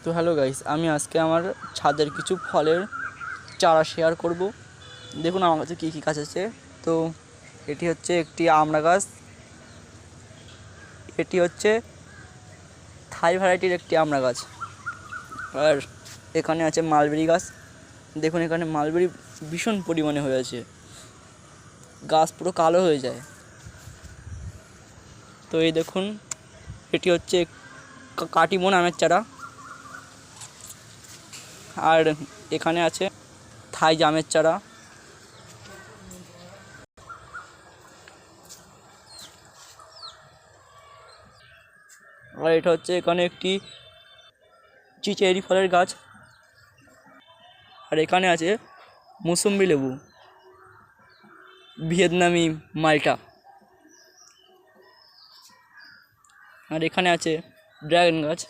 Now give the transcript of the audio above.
তো hello guys, আমি আজকে আমার ছাদের কিছু ফলের চারা শেয়ার করব। দেখুন আমার কাছে কী কী গাছ আছে। তো এটি হচ্ছে একটি আমড়া গাছ, এটি হচ্ছে থাই ভ্যারাইটির একটি আমড়া গাছ, আর এখানে আছে মালবেরি গাছ। দেখুন এখানে মালবেরি ভীষণ পরিমাণে হয়েছে, গাছ পুরো কালো হয়ে যায়। তো এই দেখুন, এটি হচ্ছে কাটিমন আমের চারা, আর এখানে আছে থাই জামের চারা, আর এটা হচ্ছে এখানে একটি চেরি ফলের গাছ, আর এখানে আছে মুসম্বি লেবু, ভিয়েতনামি মাল্টা, আর এখানে আছে ড্রাগন গাছ।